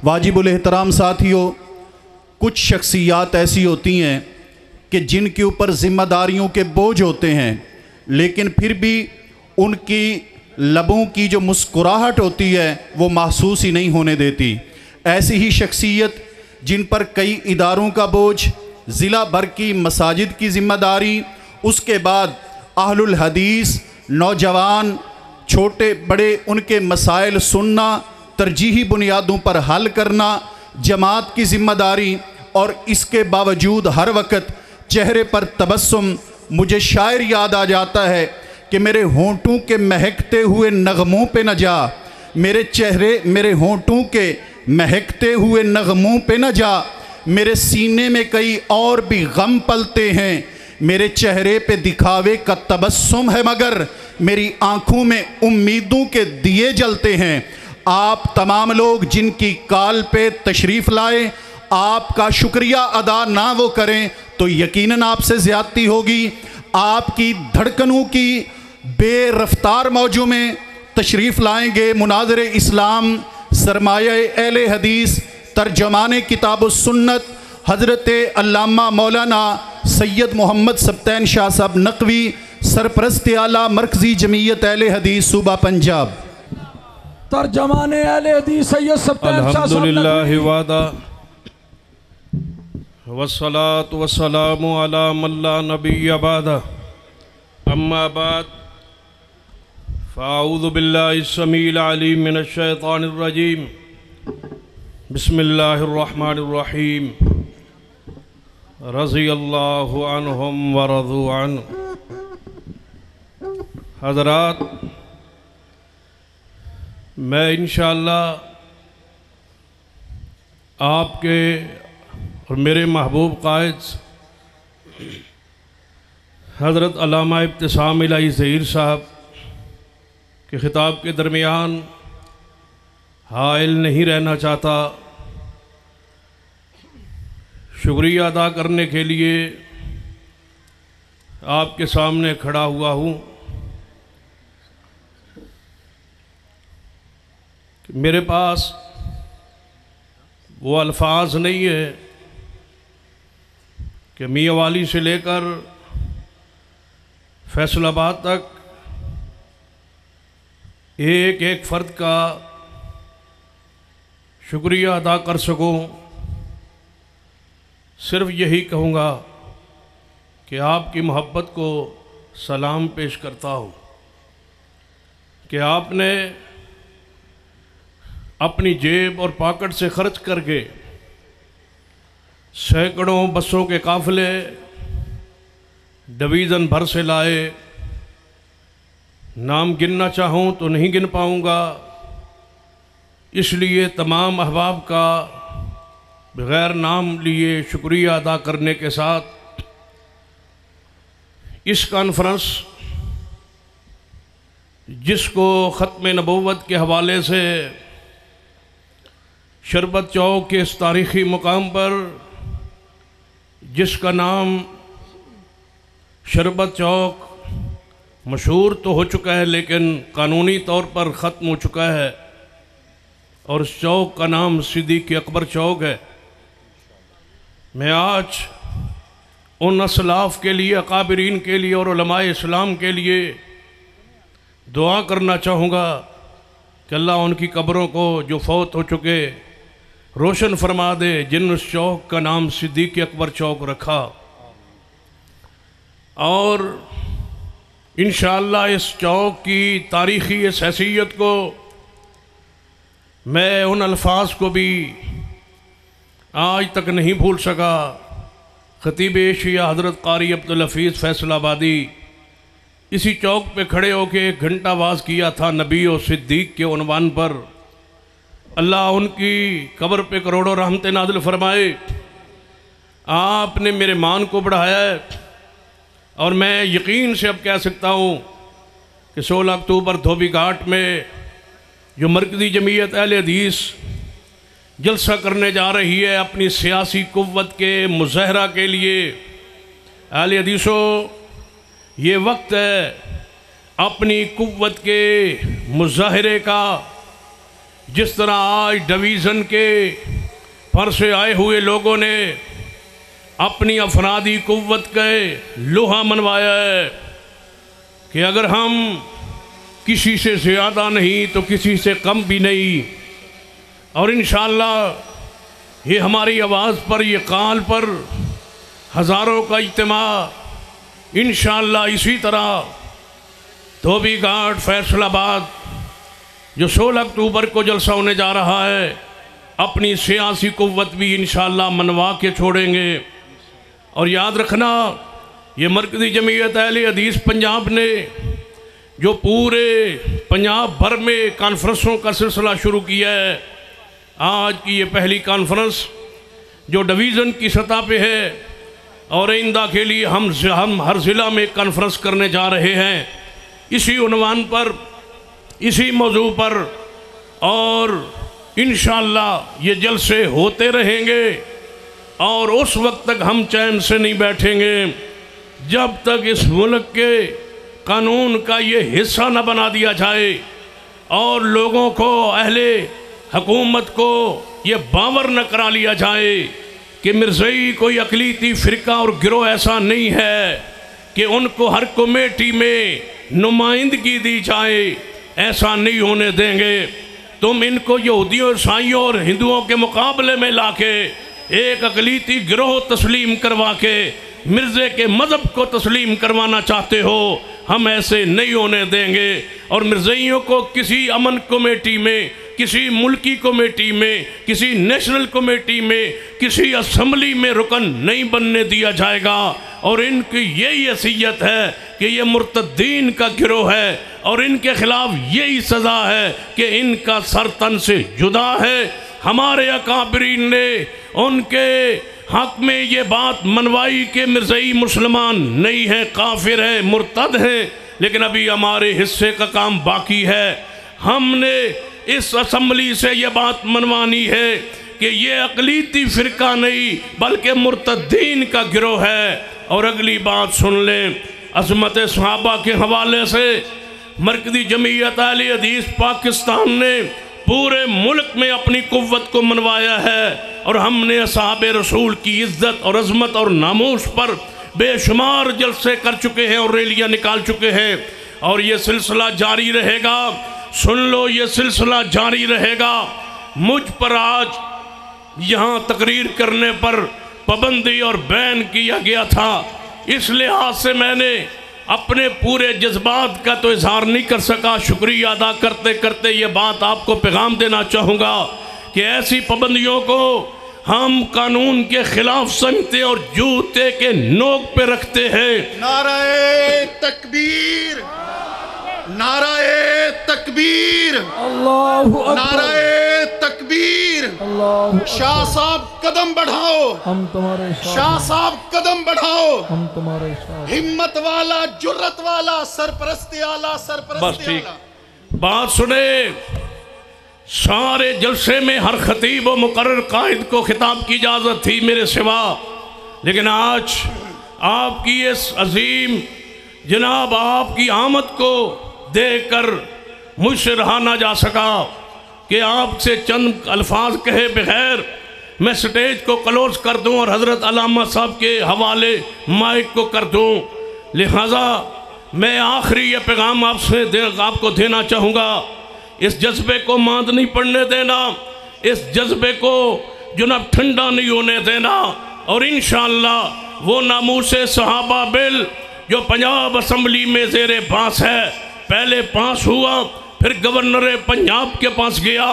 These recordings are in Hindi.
वाजिबुल एहतराम साथियों, कुछ शख्सियात ऐसी होती हैं कि जिनके ऊपर ज़िम्मेदारियों के बोझ होते हैं, लेकिन फिर भी उनकी लबों की जो मुस्कुराहट होती है वो महसूस ही नहीं होने देती। ऐसी ही शख्सियत जिन पर कई इदारों का बोझ, ज़िला भर की मसाजिद की ज़िम्मेदारी, उसके बाद अहलुल हदीस नौजवान छोटे बड़े उनके मसाइल सुनना, तरजीही बुनियादों पर हल करना, जमात की ज़िम्मेदारी, और इसके बावजूद हर वक्त चेहरे पर तबस्सुम। मुझे शायर याद आ जाता है कि मेरे होंठों के महकते हुए नगमों पे न जा, मेरे होंठों के महकते हुए नगमों पे न जा, मेरे सीने में कई और भी गम पलते हैं, मेरे चेहरे पे दिखावे का तबस्सुम है मगर मेरी आंखों में उम्मीदों के दिए जलते हैं। आप तमाम लोग जिनकी काल पे तशरीफ़ लाए, आपका शुक्रिया अदा ना वो करें तो यकीनन आपसे ज़्यादती होगी। आपकी धड़कनों की बेरफ्तार मौजों में तशरीफ़ लाएंगे मुनाज़िर इस्लाम, सरमाया अहले हदीस, तर्जमान किताब सुन्नत हज़रत अल्लामा मौलाना सैयद मोहम्मद सब्तैन शाह साहब नकवी, सरपरस्त आला मरकज़ी जमीयत अहले हदीस सूबा पंजाब। तर्जमान अहले हदीस सैयद सब्तैन शाह साहब नकवी। वस्सलातु वस्सलामु अला मल्ला नबिय्य बअदा, अम्मा बाद, फ़अऊज़ु बिल्लाहि स्समीइल अलीम मिनश शैतानिर रजीम, बिस्मिल्लाहिर रहमानिर रहीम। रज़ियल्लाहु अन्हुम व रज़ू अन्हु। हज़रात, मैं इंशाअल्लाह आपके और मेरे महबूब कायद हज़रत अल्लामा इब्तिसाम इलाही ज़हीर साहब के ख़िताब के दरमियान हाइल नहीं रहना चाहता। शुक्रिया अदा करने के लिए आपके सामने खड़ा हुआ हूँ। मेरे पास वो अल्फाज नहीं है कि मियाँ वाली से लेकर फैसलाबाद तक एक एक फ़र्द का शुक्रिया अदा कर सकूं। सिर्फ यही कहूँगा कि आपकी मोहब्बत को सलाम पेश करता हूँ कि आपने अपनी जेब और पॉकेट से खर्च करके सैकड़ों बसों के काफ़िले डिवीज़न भर से लाए। नाम गिनना चाहूँ तो नहीं गिन पाऊँगा, इसलिए तमाम अहबाब का बग़ैर नाम लिए शुक्रिया अदा करने के साथ इस कॉन्फ्रेंस जिसको ख़त्म नबूवत के हवाले से शरबत चौक के इस तारीख़ी मुकाम पर, जिसका नाम शरबत चौक मशहूर तो हो चुका है लेकिन कानूनी तौर पर ख़त्म हो चुका है, और इस चौक का नाम सिद्दीक़ अकबर चौक है। मैं आज उन असलाफ़ के लिए, अकाबिरीन के लिए और उलमाए इस्लाम के लिए दुआ करना चाहूँगा कि अल्लाह उनकी कब्रों को जो फौत हो चुके रोशन फरमा दे, जिन उस चौक का नाम सिद्दीक़ अकबर चौक रखा। और इंशाअल्लाह इस चौक की तारीख़ी इस हैसियत को मैं उन अल्फाज को भी आज तक नहीं भूल सका। ख़तीब एशिया हज़रत क़ारी अब्दुल हफ़ीज़ फैसलाबादी इसी चौक पे खड़े होकर एक घंटा वाज़ किया था नबी और सिद्दीक़ के उन्वान पर। अल्लाह उनकी कब्र पे करोड़ों रहमतें नाज़िल फरमाए। आपने मेरे मान को बढ़ाया है और मैं यकीन से अब कह सकता हूँ कि 16 अक्टूबर धोबी घाट में जो मरकज़ी जमीयत अहले हदीस जलसा करने जा रही है अपनी सियासी कुव्वत के मुज़ाहरा के लिए, अहले हदीसों ये वक्त है अपनी कुव्वत के मुज़ाहरे का, जिस तरह आज डिवीज़न के पर से आए हुए लोगों ने अपनी अफरादी कुव्वत का लोहा मनवाया है कि अगर हम किसी से ज़्यादा नहीं तो किसी से कम भी नहीं, और इंशाअल्लाह ये हमारी आवाज़ पर, ये काल पर हज़ारों का इज्तिमा इंशाअल्लाह इसी तरह धोबी घाट फैसलाबाद जो 16 अक्टूबर को जलसा होने जा रहा है, अपनी सियासी कुव्वत भी इंशाअल्लाह मनवा के छोड़ेंगे। और याद रखना, ये मरकज़ी जमीयत अहले हदीस पंजाब ने जो पूरे पंजाब भर में कॉन्फ्रेंसों का सिलसिला शुरू किया है, आज की ये पहली कॉन्फ्रेंस जो डिवीज़न की सतह पे है, और आइंदा के लिए हम हर ज़िला में कॉन्फ्रेंस करने जा रहे हैं इसी उन्वान पर, इसी मौजू पर, और इंशाअल्लाह ये जलसे होते रहेंगे। और उस वक्त तक हम चैन से नहीं बैठेंगे जब तक इस मुल्क के कानून का ये हिस्सा न बना दिया जाए और लोगों को, अहले हुकूमत को ये बावर न करा लिया जाए कि मिर्ज़ई कोई अक़लीती फ़िरका और गिरोह ऐसा नहीं है कि उनको हर कमेटी में नुमाइंदगी दी जाए। ऐसा नहीं होने देंगे। तुम इनको यहूदियों, ईसाइयों और हिंदुओं के मुकाबले में लाके एक अक़लीती गिरोह तस्लीम करवा के मिर्ज़े के मज़हब को तस्लीम करवाना चाहते हो, हम ऐसे नहीं होने देंगे। और मिर्ज़इयों को किसी अमन कमेटी में, किसी मुल्की कमेटी में, किसी नेशनल कमेटी में, किसी असम्बली में रुकन नहीं बनने दिया जाएगा। और इनकी यही हैसियत है कि ये मुर्तद्दीन का गिरोह है और इनके ख़िलाफ़ यही सज़ा है कि इनका सर तन से जुदा है। हमारे अकाबरीन ने उनके हक़ में ये बात मनवाई कि मिर्ज़ई मुसलमान नहीं है, काफिर है, मुर्तद है, लेकिन अभी हमारे हिस्से का काम बाकी है। हमने इस असम्बली से ये बात मनवानी है कि ये अक़लीती फ़िरका नहीं बल्कि मुर्तद्दीन का गिरोह है। और अगली बात सुन लें, अज़मत सहाबा के हवाले से मरकज़ी जमीयत अहले हदीस पाकिस्तान ने पूरे मुल्क में अपनी कुव्वत को मनवाया है और हमने असहाबे रसूल की इज़्ज़त और अज़मत और नामूस पर बेशुमार जलसे कर चुके हैं और रैलियाँ निकाल चुके हैं। और ये सिलसिला जारी रहेगा। सुन लो, ये सिलसिला जारी रहेगा। मुझ पर आज यहाँ तकरीर करने पर पाबंदी और बैन किया गया था, इस लिहाज से मैंने अपने पूरे जज्बात का तो इजहार नहीं कर सका। शुक्रिया अदा करते करते ये बात आपको पैगाम देना चाहूँगा कि ऐसी पाबंदियों को हम कानून के खिलाफ समझते और जूते के नोक पे रखते हैं। नाराए तकबीर, नाराए तकबीर, अल्लाहु अकबर, नाराए तकबीर। अल्लाहु शाह साहब कदम बढ़ाओ, हम तुम्हारे साथ, शाह साहब कदम बढ़ाओ। हम तुम्हारे साथ। हिम्मत वाला, जुर्रत वाला, सरपरस्ती आला, बस सरपरस्ती ठीक। आला। बात सुने, सारे जलसे में हर खतीब व मुकर्रर कायद को खिताब की इजाज़त थी मेरे सिवा, लेकिन आज आपकी इस अजीम जनाब आपकी आमद को देखकर मुझसे रहा ना जा सका कि आपसे चंद अल्फाज कहे बगैर मैं स्टेज को क्लोज कर दूं और हज़रत अल्लामा साहब के हवाले माइक को कर दूं। लिहाजा मैं आखिरी ये पैगाम आपको देना चाहूँगा, इस जज्बे को मांद नहीं पड़ने देना, इस जज्बे को जुनब ठंडा नहीं होने देना। और इंशाअल्लाह वो नामूसे सहाबा बिल जो पंजाब असम्बली में ज़ेरे पास है, पहले पास हुआ, फिर गवर्नर पंजाब के पास गया,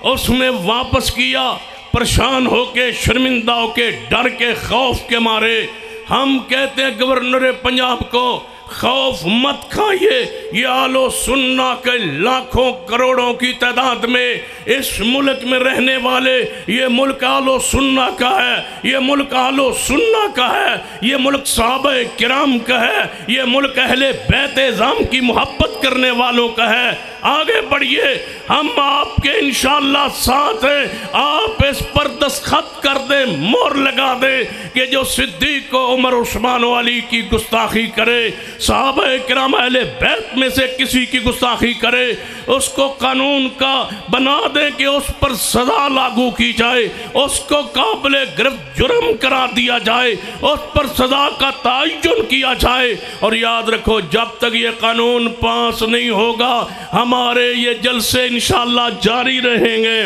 उसने वापस किया, परेशान होके, शर्मिंदा होके, डर के, खौफ के मारे। हम कहते हैं गवर्नर पंजाब को खौफ मत खाइए, ये आलो सुन्ना के लाखों करोड़ों की तादाद में इस मुल्क में रहने वाले, ये मुल्क आलो सुन्ना का है, ये मुल्क आलो सुन्ना का है, ये मुल्क सहाबा किराम का है, ये मुल्क अहले बैत-ए-ज़ाम की मोहब्बत करने वालों का है। आगे बढ़िए, हम आपके इंशाअल्लाह साथ हैं। आप इस पर दस्तखत कर दें, मोहर लगा दें कि जो सिद्दीक को उमर उस्मान वाली की गुस्ताखी करे, सहाबा किराम अहले बैत में से किसी की गुस्ताखी करे, उसको कानून का बना दें कि उस पर सज़ा लागू की जाए, उसको काबिल गिरफ्त जुर्म करा दिया जाए, उस पर सज़ा का तयन किया जाए। और याद रखो, जब तक ये कानून पास नहीं होगा हमारे ये जलसे इंशाअल्लाह जारी रहेंगे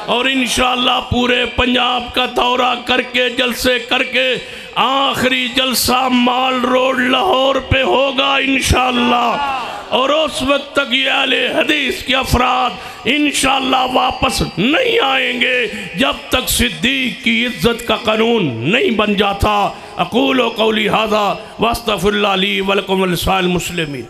और इंशाअल्लाह पूरे पंजाब का दौरा करके जलसे करके आखिरी जलसा माल रोड लाहौर पे होगा इंशाअल्लाह। और उस वक्त तक ये अहले हदीस के अफराद इंशाअल्लाह वापस नहीं आएंगे जब तक सिद्दीक की इज्जत का कानून नहीं बन जाता। अक़ूलु क़ौली हाज़ा वस्तग़फ़िरुल्लाह ली व लकुम व लिसाइरिल मुस्लिमीन।